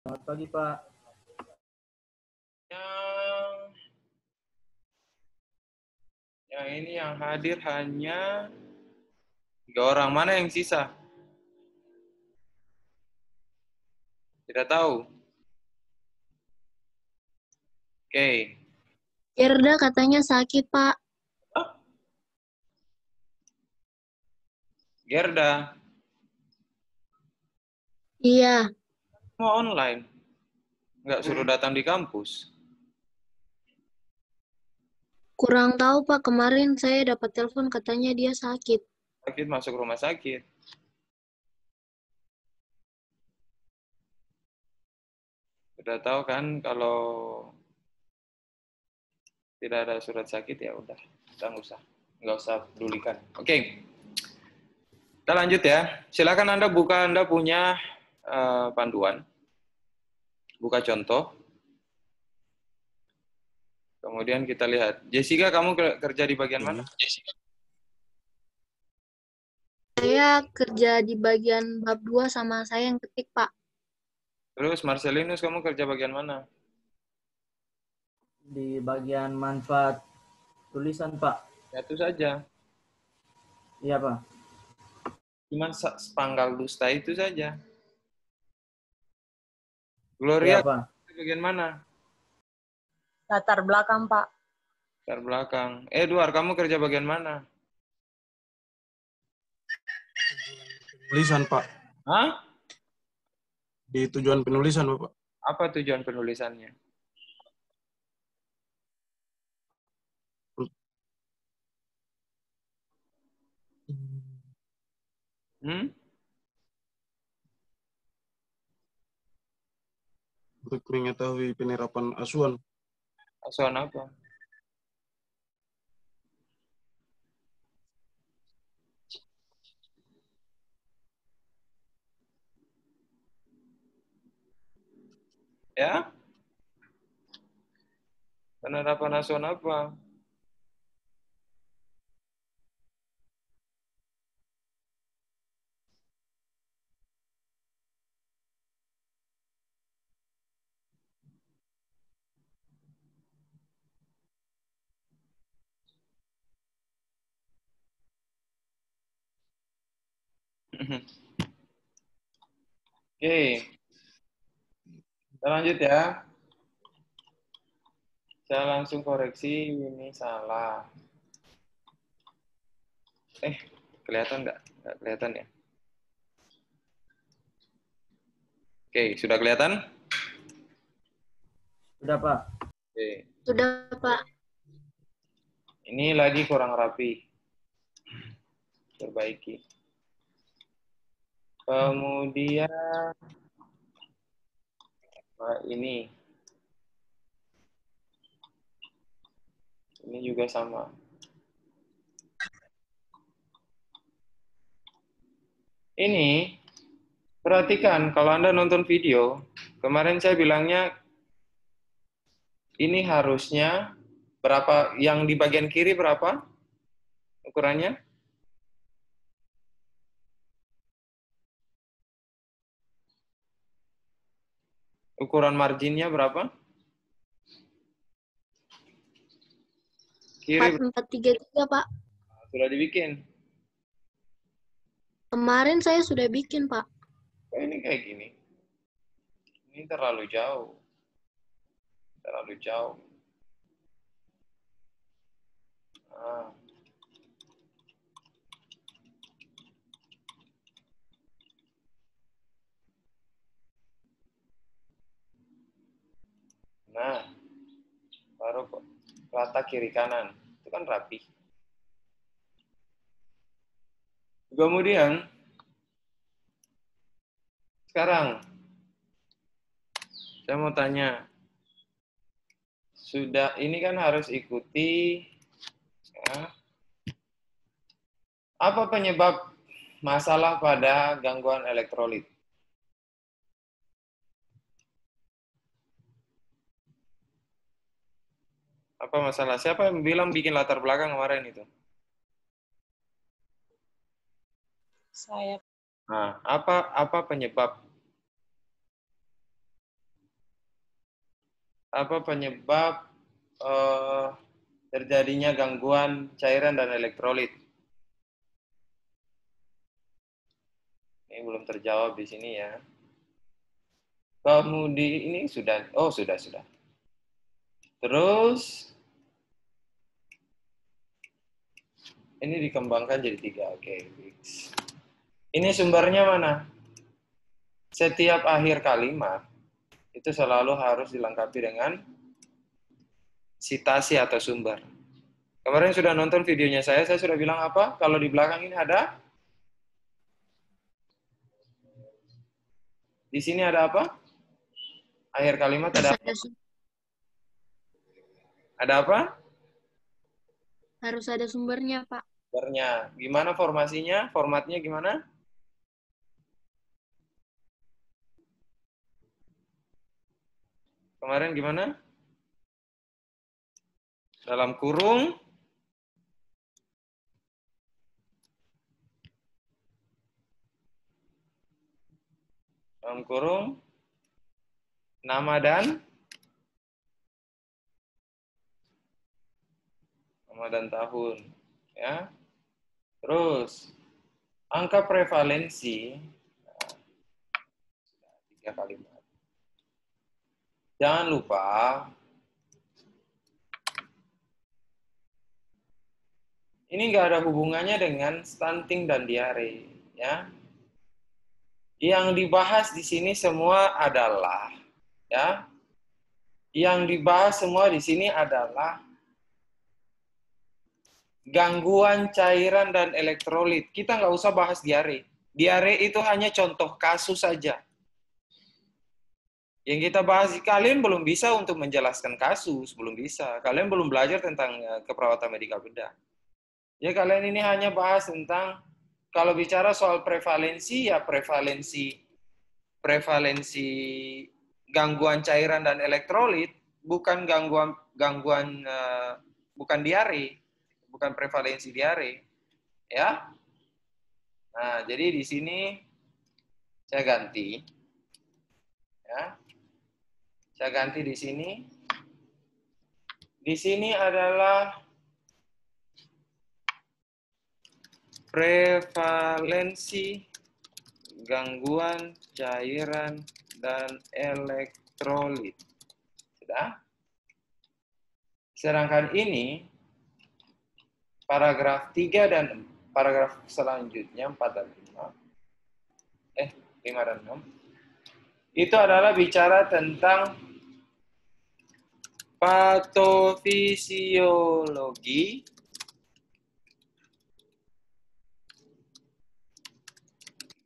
Selamat pagi, Pak. Yang ini yang hadir hanya 3 orang. Mana yang sisa? Tidak tahu. Oke. Gerda katanya sakit, Pak. Gerda, Iya, mau online? Nggak suruh datang di kampus? kurang tahu, Pak. Kemarin saya dapat telepon katanya dia sakit. Sakit masuk rumah sakit. Sudah tahu kan kalau tidak ada surat sakit ya udah, nggak usah pedulikan. Oke, kita lanjut ya. Silakan Anda punya panduan, buka contoh. Kemudian kita lihat. Jessica, kamu kerja di bagian mana? Saya kerja di bagian bab 2 sama saya yang ketik, Pak. Terus Marcelinus, kamu kerja bagian mana? Di bagian manfaat tulisan, Pak. Ya itu saja. Iya, Pak. Cuman sepanggal dusta itu saja. Iya, Gloria, Pak. bagian mana? Latar belakang, Pak. Latar belakang. Edward, kamu kerja bagian mana? Penulisan, Pak. Hah? Di tujuan penulisan, Bapak. Apa tujuan penulisannya? Hmm? Untuk mengetahui penerapan asuhan. Asuhan apa? Ya? Penerapan asuhan apa? Oke. Kita lanjut ya. Saya langsung koreksi, ini salah. Kelihatan nggak? Nggak kelihatan ya? Oke, sudah kelihatan? Sudah, Pak. Oke. Sudah, Pak. Ini lagi kurang rapi. Perbaiki. Kemudian ini juga sama. Ini perhatikan kalau Anda nonton video, kemarin saya bilangnya ini harusnya berapa, yang di bagian kiri berapa ukurannya? Ukuran marginnya berapa? Kiri 4433, Pak. sudah dibikin. Kemarin saya sudah bikin, Pak. Oh, ini kayak gini. Ini terlalu jauh. Terlalu jauh. Nah. Nah, baru rata kiri kanan. Itu kan rapi. Kemudian, sekarang, saya mau tanya. Sudah, ini kan harus ikuti. Ya, apa penyebab masalah pada gangguan elektrolit? Apa masalah? Siapa yang bilang bikin latar belakang kemarin itu? Saya. Nah, apa penyebab? apa penyebab terjadinya gangguan cairan dan elektrolit? Ini belum terjawab di sini ya. Kemudian ini sudah, sudah. Terus ini dikembangkan jadi 3. Oke. Ini sumbernya mana? Setiap akhir kalimat itu selalu harus dilengkapi dengan sitasi atau sumber. Kemarin sudah nonton videonya saya sudah bilang apa? Kalau di belakang ini ada? Di sini ada apa? Akhir kalimat ada apa? Ada apa? Harus ada sumbernya, Pak. Sumbernya. Gimana formasinya? Formatnya gimana? Kemarin gimana? Dalam kurung. Dalam kurung. Nama dan tahun. Ya. Terus, angka prevalensi. 3 kalimat. Jangan lupa ini nggak ada hubungannya dengan stunting dan diare, ya. Yang dibahas di sini semua adalah, ya. Yang dibahas semua di sini adalah gangguan cairan dan elektrolit. Kita nggak usah bahas diare. Diare itu hanya contoh kasus saja. Yang kita bahas, kalian belum bisa untuk menjelaskan kasus, belum bisa. Kalian belum belajar tentang keperawatan medika bedah. Ya kalian ini hanya bahas tentang, kalau bicara soal prevalensi, ya prevalensi gangguan cairan dan elektrolit, bukan bukan diare, bukan prevalensi diare, ya. Nah, jadi di sini saya ganti, ya. Saya ganti di sini. Di sini adalah prevalensi gangguan cairan dan elektrolit. Sudah? Sedangkan ini paragraf 3 dan paragraf selanjutnya 4 dan 5. 5 dan 6. Itu adalah bicara tentang patofisiologi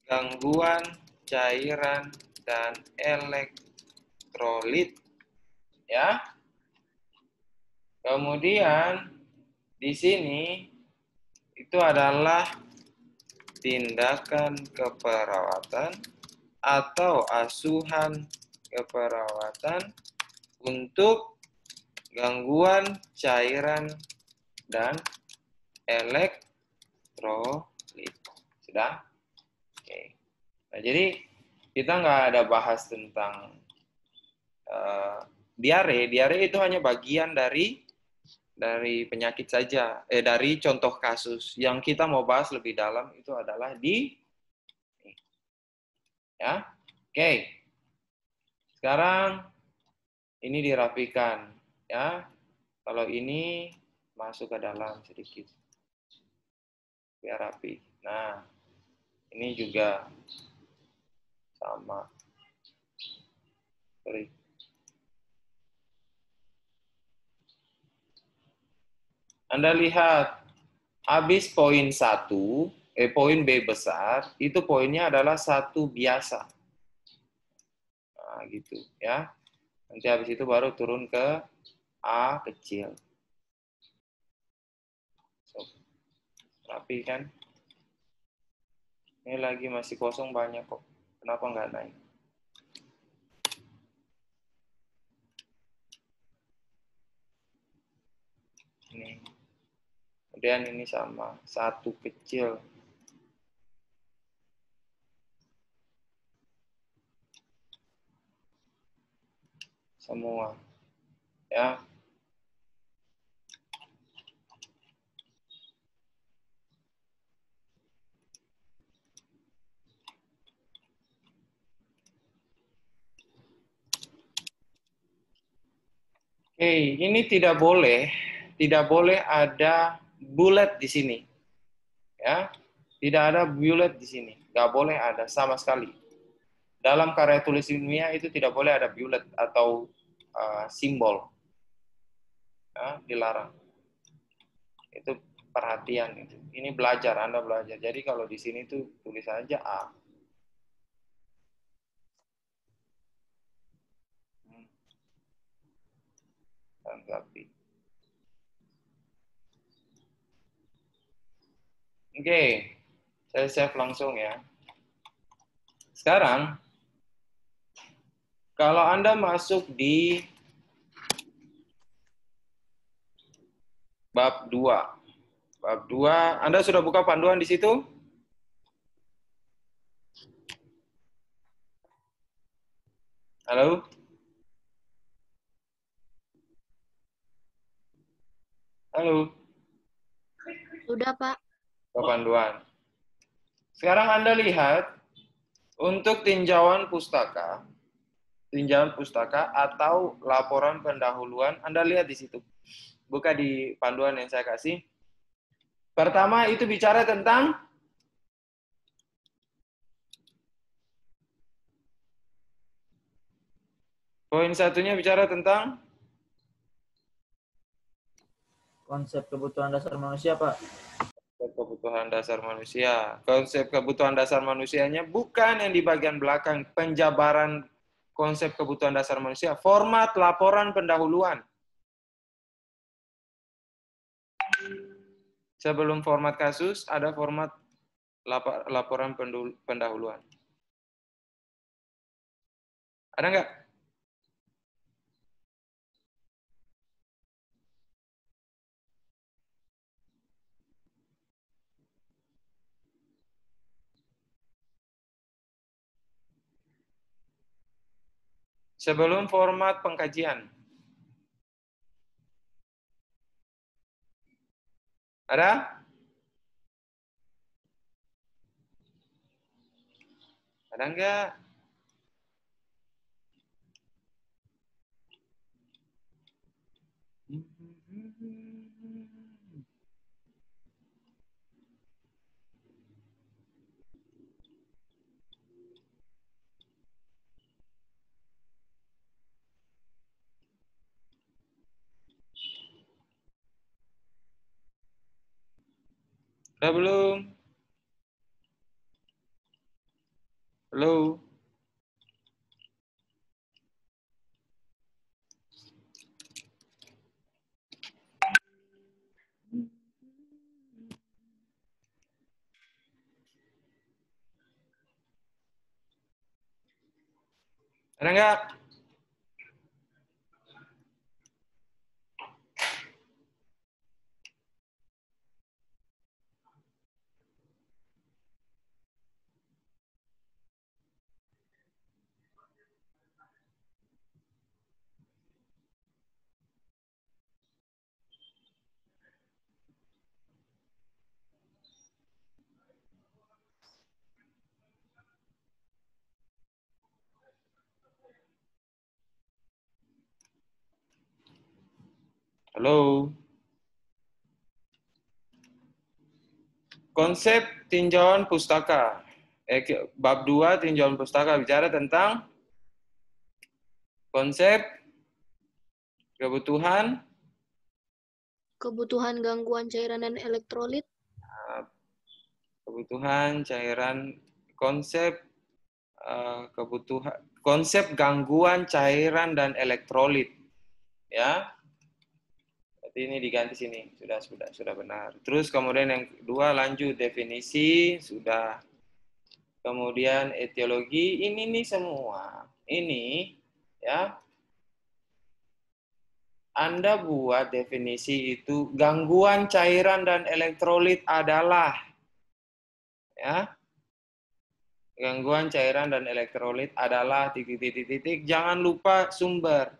gangguan cairan dan elektrolit, ya. Kemudian di sini itu adalah tindakan keperawatan atau asuhan keperawatan untuk gangguan cairan dan elektrolit. Sudah? Oke. Nah, jadi kita nggak ada bahas tentang diare. Diare itu hanya bagian dari penyakit saja. Dari contoh kasus. Yang kita mau bahas lebih dalam itu adalah ya. Oke. Sekarang ini dirapikan, ya. Kalau ini masuk ke dalam sedikit. Biar rapi. Nah, ini juga sama. Sorry. Anda lihat, habis poin 1, poin B besar, itu poinnya adalah 1 biasa. Nah, gitu ya. Nanti habis itu baru turun ke A kecil. So, rapi kan? Ini lagi masih kosong banyak kok. Kenapa nggak naik? Ini. Kemudian ini sama, 1 kecil. Semua. Ya. Oke, ini tidak boleh ada bullet di sini. Ya, tidak ada bullet di sini. Nggak boleh ada sama sekali. Dalam karya tulis ilmiah itu tidak boleh ada bullet atau simbol. Ya, dilarang. Itu perhatian itu. Ini belajar, Anda belajar. Jadi kalau di sini tuh tulis aja A. Tanggapi. Oke, saya save langsung ya. Sekarang, kalau Anda masuk di bab 2. Bab 2, Anda sudah buka panduan di situ? Halo? Halo? Sudah, Pak. Buka panduan. Sekarang Anda lihat, untuk tinjauan pustaka atau laporan pendahuluan, Anda lihat di situ. Buka di panduan yang saya kasih. Pertama itu bicara tentang poin satunya bicara tentang Konsep kebutuhan dasar manusia, Pak. kebutuhan dasar manusia. Konsep kebutuhan dasar manusianya bukan yang di bagian belakang, penjabaran konsep kebutuhan dasar manusia, format laporan pendahuluan. Sebelum format kasus, ada format laporan pendahuluan. Ada nggak? Sebelum format pengkajian. Ada? Ada nggak? Ada belum? Halo? Ada nggak? Halo? Konsep tinjauan pustaka. Bab 2 tinjauan pustaka bicara tentang konsep kebutuhan Gangguan cairan dan elektrolit. cairan, konsep gangguan cairan dan elektrolit. Ya. Berarti ini diganti sini. Sudah benar. Terus kemudian yang kedua lanjut definisi, sudah. Kemudian etiologi, ini nih semua. Ini ya. Anda buat definisi itu, gangguan cairan dan elektrolit adalah, ya, gangguan cairan dan elektrolit adalah titik-titik-titik. Jangan lupa sumber.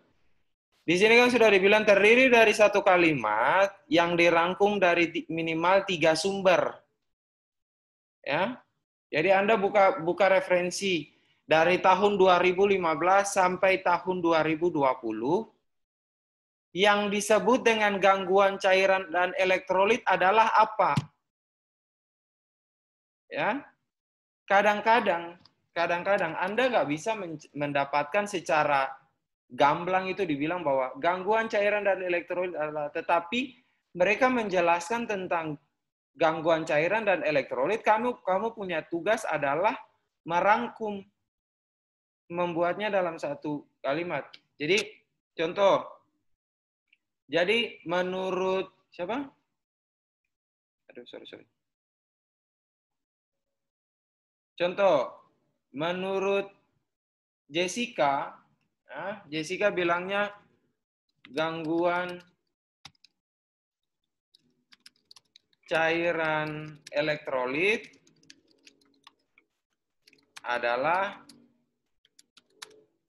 Di sini kan sudah dibilang terdiri dari satu kalimat yang dirangkum dari minimal 3 sumber. Ya. Jadi Anda buka referensi dari tahun 2015 sampai tahun 2020 yang disebut dengan gangguan cairan dan elektrolit adalah apa? Ya. Kadang-kadang Anda nggak bisa mendapatkan secara gamblang itu dibilang bahwa gangguan cairan dan elektrolit adalah, tetapi mereka menjelaskan tentang gangguan cairan dan elektrolit, kamu punya tugas adalah merangkum, membuatnya dalam satu kalimat. Jadi contoh, jadi menurut siapa? Aduh, sorry. Contoh, menurut Jessica, Jessica bilangnya gangguan cairan elektrolit adalah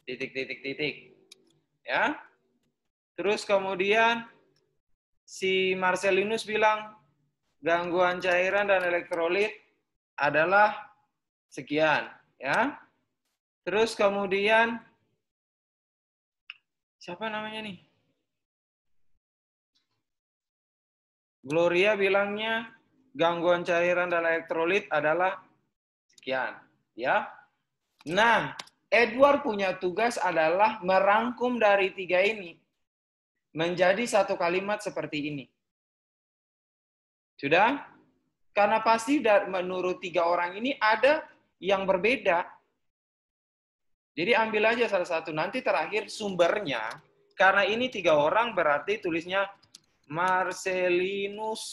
titik. Ya. Terus kemudian si Marcelinus bilang gangguan cairan dan elektrolit adalah sekian, ya. Terus kemudian siapa namanya nih? Gloria bilangnya gangguan cairan dan elektrolit adalah sekian, ya. Nah, Edward punya tugas adalah merangkum dari 3 ini menjadi satu kalimat seperti ini. Sudah? Karena pasti menurut 3 orang ini ada yang berbeda. Jadi ambil aja salah satu, nanti terakhir sumbernya, karena ini 3 orang berarti tulisnya Marcelinus,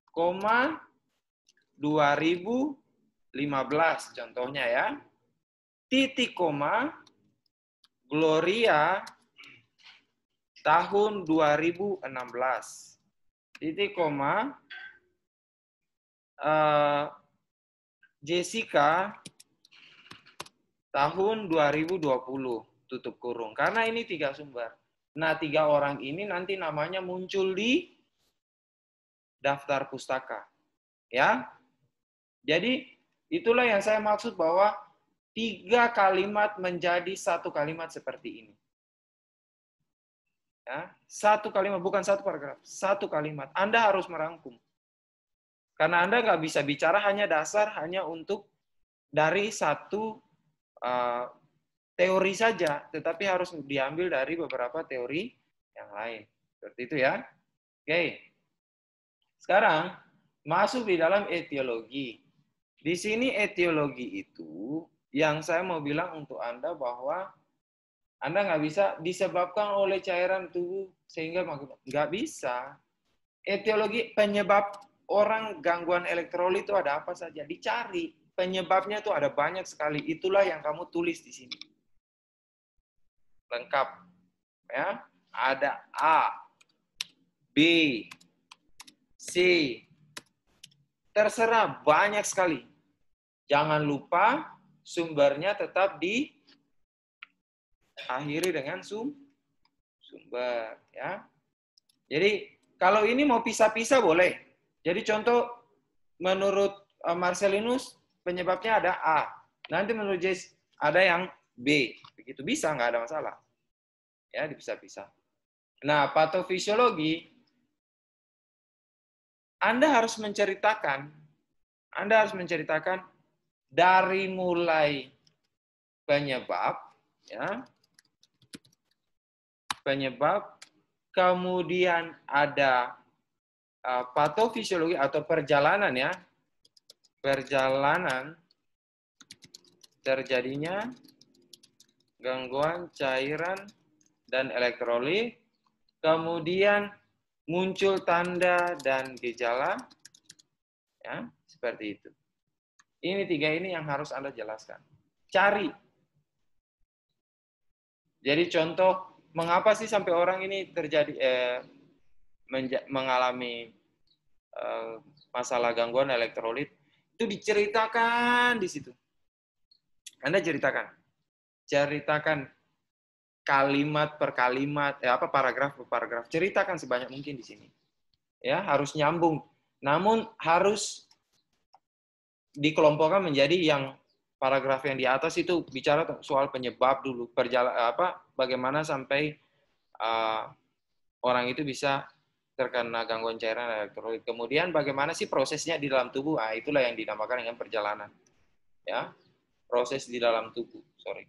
2015 contohnya ya. Titik koma Gloria tahun 2016. Titik koma Jessica tahun 2020 tutup kurung. Karena ini 3 sumber. Nah, 3 orang ini nanti namanya muncul di daftar pustaka. Ya. Jadi, itulah yang saya maksud bahwa 3 kalimat menjadi satu kalimat seperti ini. Ya, satu kalimat, bukan satu paragraf, satu kalimat. Anda harus merangkum. Karena Anda nggak bisa bicara hanya dasar, hanya untuk dari satu teori saja, tetapi harus diambil dari beberapa teori yang lain. Seperti itu ya. Oke. Sekarang masuk di dalam etiologi. Di sini etiologi itu yang saya mau bilang untuk Anda bahwa Anda nggak bisa disebabkan oleh cairan tubuh sehingga nggak bisa. Etiologi penyebab orang gangguan elektrolit itu ada apa saja, dicari. Penyebabnya itu ada banyak sekali. Itulah yang kamu tulis di sini. Lengkap. Ya. Ada A, B, C. Terserah, banyak sekali. Jangan lupa sumbernya tetap diakhiri dengan sumber. Ya. Jadi, kalau ini mau pisah-pisah boleh. Jadi contoh, menurut Marcelinus, penyebabnya ada A. Nanti menurut Jess ada yang B. Begitu bisa, nggak ada masalah. Ya, dipisah-pisah. Nah, patofisiologi, Anda harus menceritakan dari mulai penyebab, ya, kemudian ada patofisiologi atau perjalanan ya, perjalanan terjadinya gangguan cairan dan elektrolit, kemudian muncul tanda dan gejala, ya, seperti itu. Ini 3 ini yang harus Anda jelaskan. Cari. Jadi contoh, mengapa sih sampai orang ini terjadi mengalami masalah gangguan elektrolit? Itu diceritakan di situ. Anda ceritakan kalimat per kalimat, paragraf per paragraf. Ceritakan sebanyak mungkin di sini. Ya, harus nyambung. Namun harus dikelompokkan menjadi yang paragraf yang di atas itu bicara soal penyebab dulu, bagaimana sampai orang itu bisa terkena gangguan cairan elektrolit. Kemudian bagaimana sih prosesnya di dalam tubuh? Itulah yang dinamakan dengan perjalanan. Ya, proses di dalam tubuh. Sorry.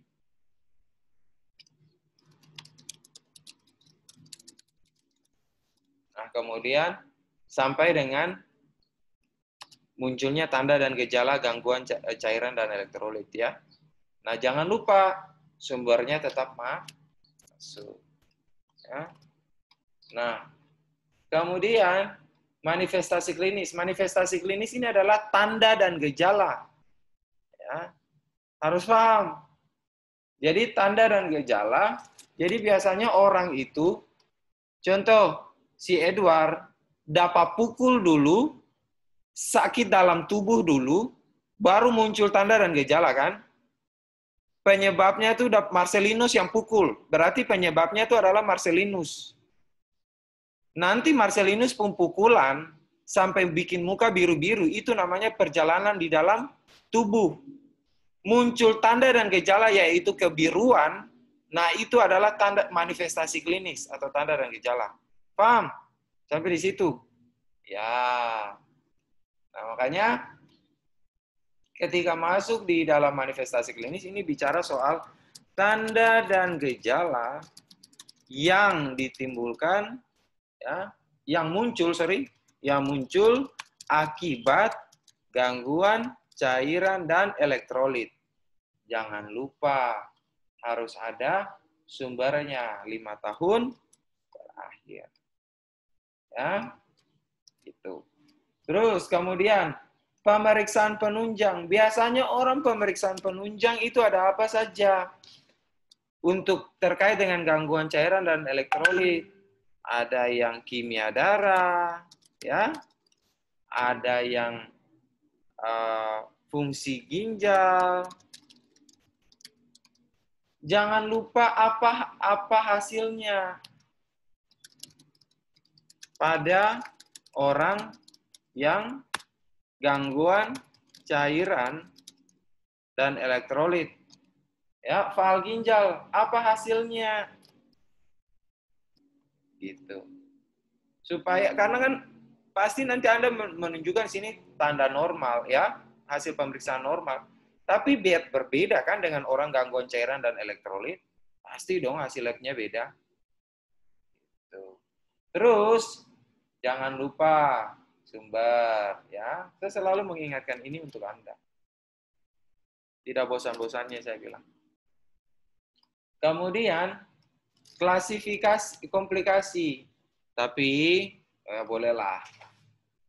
Nah, kemudian sampai dengan munculnya tanda dan gejala gangguan cairan dan elektrolit ya. Nah, jangan lupa sumbernya tetap masuk. Ya. Nah, kemudian manifestasi klinis. Manifestasi klinis ini adalah tanda dan gejala. Ya. Harus paham. Jadi tanda dan gejala, jadi biasanya orang itu, contoh, si Edward dapat pukul dulu, sakit dalam tubuh dulu, baru muncul tanda dan gejala kan? Penyebabnya itu Marcellinus yang pukul. Berarti penyebabnya itu adalah Marcellinus. Nanti Marcellinus pempukulan sampai bikin muka biru-biru, itu namanya perjalanan di dalam tubuh. Muncul tanda dan gejala yaitu kebiruan, nah itu adalah tanda manifestasi klinis atau tanda dan gejala. Paham? Sampai di situ. Ya. Nah, makanya ketika masuk di dalam manifestasi klinis ini bicara soal tanda dan gejala yang ditimbulkan ya, yang muncul akibat gangguan cairan dan elektrolit. Jangan lupa harus ada sumbernya 5 tahun terakhir. Ya. Itu. Terus kemudian pemeriksaan penunjang. Biasanya orang pemeriksaan penunjang itu ada apa saja? Untuk terkait dengan gangguan cairan dan elektrolit. Ada yang kimia darah, ya. Ada yang fungsi ginjal. Jangan lupa apa hasilnya pada orang yang gangguan cairan dan elektrolit. Ya, fal ginjal, apa hasilnya? Gitu. Supaya karena kan pasti nanti Anda menunjukkan sini tanda normal ya, hasil pemeriksaan normal. Tapi berbeda kan dengan orang gangguan cairan dan elektrolit. Pasti dong hasil labnya beda. Gitu. Terus jangan lupa sumber ya. Saya selalu mengingatkan ini untuk Anda. Tidak bosan-bosannya saya bilang. Kemudian klasifikasi komplikasi. Tapi bolehlah.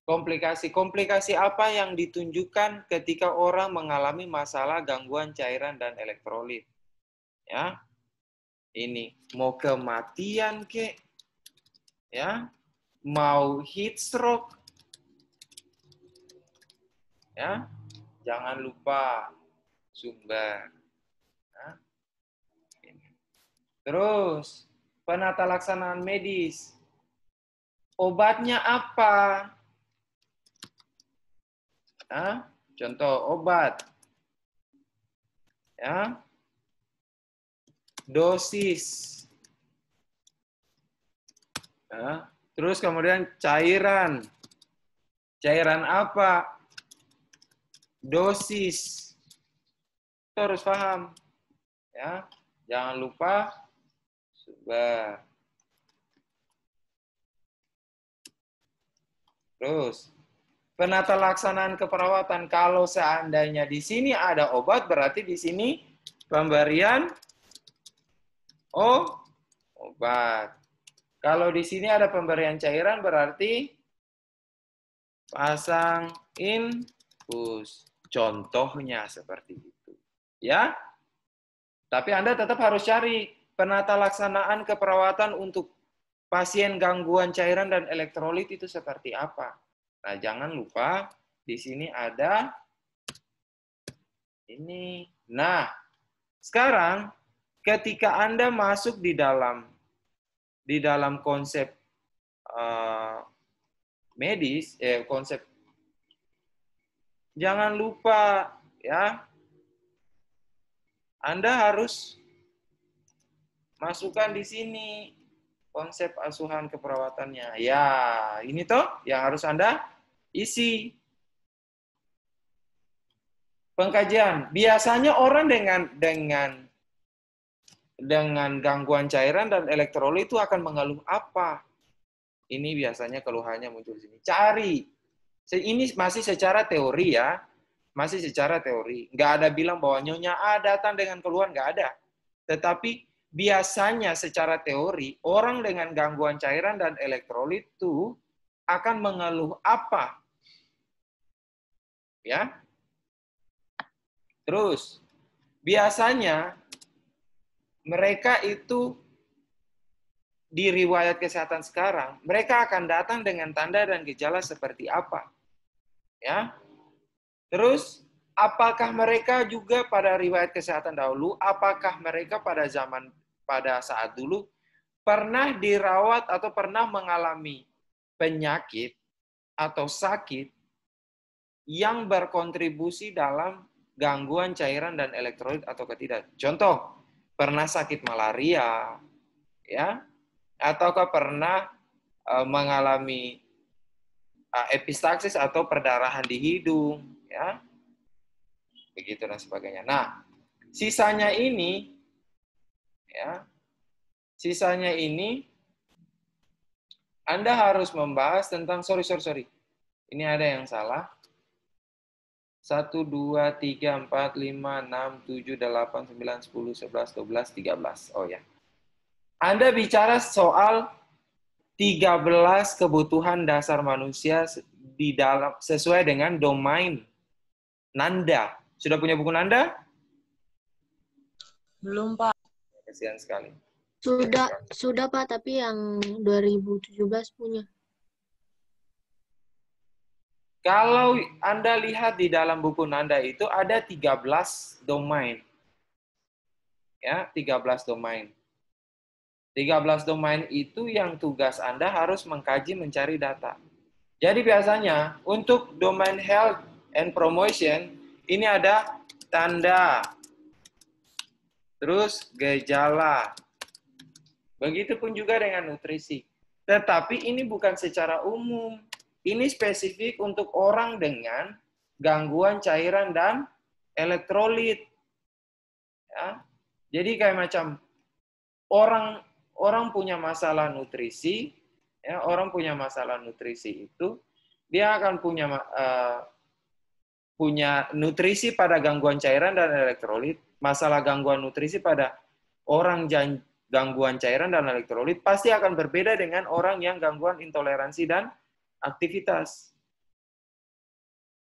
Komplikasi apa yang ditunjukkan ketika orang mengalami masalah gangguan cairan dan elektrolit? Ya. Ini mau kematian kek? Ya. Mau heat stroke? Ya. Jangan lupa sumber. Ya. Terus penata laksanaan medis. Obatnya apa? Nah, contoh obat. Ya. Dosis. Ya. Terus kemudian cairan. Cairan apa? Dosis. Itu harus paham. Ya. Jangan lupa sumber. Terus penata laksanaan keperawatan. Kalau seandainya di sini ada obat, berarti di sini pemberian obat. Kalau di sini ada pemberian cairan, berarti pasang infus. Contohnya seperti itu. Ya. Tapi Anda tetap harus cari penata laksanaan keperawatan untuk pasien gangguan cairan dan elektrolit itu seperti apa. Nah, jangan lupa di sini ada ini. Nah, sekarang ketika Anda masuk di dalam konsep medis, konsep, jangan lupa ya, Anda harus masukkan di sini konsep asuhan keperawatannya. Ya, ini toh yang harus Anda isi. Pengkajian. Biasanya orang dengan gangguan cairan dan elektrolit itu akan mengeluh apa? Ini biasanya keluhannya muncul di sini. Cari. Ini masih secara teori ya. Masih secara teori. Nggak ada bilang bahwa Nyonya A datang dengan keluhan, nggak ada. Tetapi biasanya secara teori, orang dengan gangguan cairan dan elektrolit itu akan mengeluh apa? Ya. Terus, biasanya mereka itu di riwayat kesehatan sekarang, mereka akan datang dengan tanda dan gejala seperti apa? Ya. Terus, apakah mereka juga pada riwayat kesehatan dahulu, apakah mereka pada saat dulu pernah dirawat atau pernah mengalami penyakit atau sakit yang berkontribusi dalam gangguan cairan dan elektrolit atau tidak. Contoh, pernah sakit malaria, ya, ataukah pernah mengalami epistaxis atau perdarahan di hidung, ya, begitu dan sebagainya. Nah, sisanya ini, ya, sisanya ini Anda harus membahas tentang sorry. Ini ada yang salah. 1, 2, 3, 4, 5, 6, 7, 8, 9, 10, 11, 12, 13. Oh ya. Anda bicara soal 13 kebutuhan dasar manusia di dalam sesuai dengan domain Nanda. Sudah punya buku Nanda? Belum, Pak. Kasihan sekali. Sudah Pak, tapi yang 2017 punya. Kalau Anda lihat di dalam buku Nanda itu ada 13 domain. Ya, 13 domain. 13 domain itu yang tugas Anda harus mengkaji, mencari data. Jadi biasanya untuk domain health and promotion, ini ada tanda, terus gejala. Begitupun juga dengan nutrisi. Tetapi ini bukan secara umum. Ini spesifik untuk orang dengan gangguan cairan dan elektrolit. Ya. Jadi kayak macam orang punya masalah nutrisi, ya, orang punya masalah nutrisi itu dia akan punya nutrisi pada gangguan cairan dan elektrolit. Masalah gangguan nutrisi pada orang gangguan cairan dan elektrolit pasti akan berbeda dengan orang yang gangguan intoleransi dan aktivitas.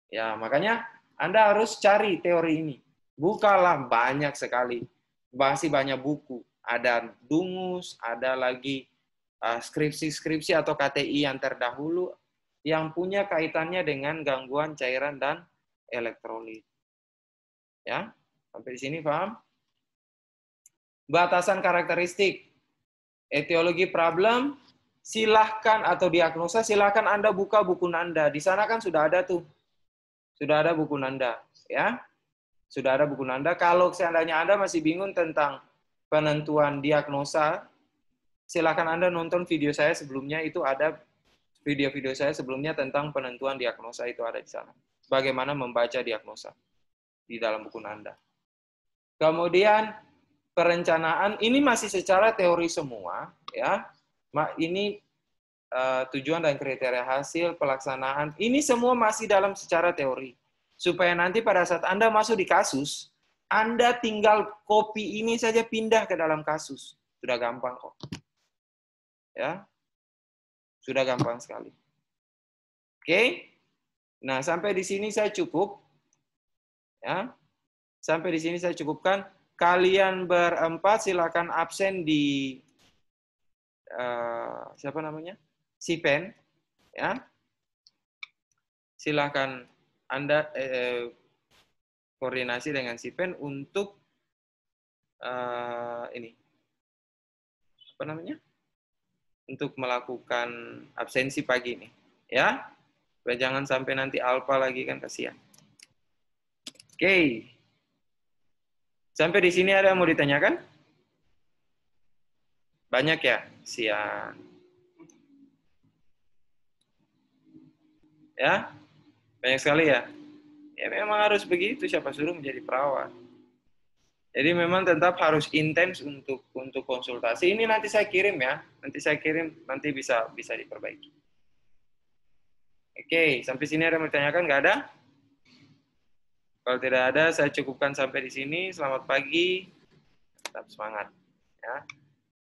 Ya, makanya Anda harus cari teori ini. Bukalah banyak sekali. Masih banyak buku. Ada Dungus, ada lagi skripsi-skripsi atau KTI yang terdahulu yang punya kaitannya dengan gangguan cairan dan elektrolit. Ya, sampai di sini paham? Batasan karakteristik. Etiologi problem, silahkan atau diagnosa, silahkan Anda buka buku Nanda. Di sana kan sudah ada tuh. Sudah ada buku Nanda. Ya, sudah ada buku Nanda. Kalau seandainya Anda masih bingung tentang penentuan diagnosa, silahkan Anda nonton video saya sebelumnya. Itu ada video-video saya sebelumnya tentang penentuan diagnosa, itu ada di sana. Bagaimana membaca diagnosa di dalam buku Nanda. Kemudian perencanaan, ini masih secara teori semua, ya. Ini tujuan dan kriteria hasil pelaksanaan, ini semua masih dalam secara teori. Supaya nanti pada saat Anda masuk di kasus, Anda tinggal copy ini saja pindah ke dalam kasus. Sudah gampang kok. Ya. Sudah gampang sekali. Oke? Nah, sampai di sini saya cukup. Ya. Sampai di sini saya cukupkan. Kalian berempat silakan absen di siapa namanya? Sipen, ya. Silakan Anda koordinasi dengan Sipen untuk ini apa namanya? Untuk melakukan absensi pagi ini, ya. Supaya jangan sampai nanti alfa lagi kan kasihan. Oke. Sampai di sini ada yang mau ditanyakan? Banyak ya? Siap. Ya? Banyak sekali ya? Ya memang harus begitu, siapa suruh menjadi perawat. Jadi memang tetap harus intens untuk konsultasi. Ini nanti saya kirim ya. Nanti bisa diperbaiki. Oke, sampai sini ada yang bertanyakan? Nggak ada? Kalau tidak ada, saya cukupkan sampai di sini. Selamat pagi. Tetap semangat. Ya.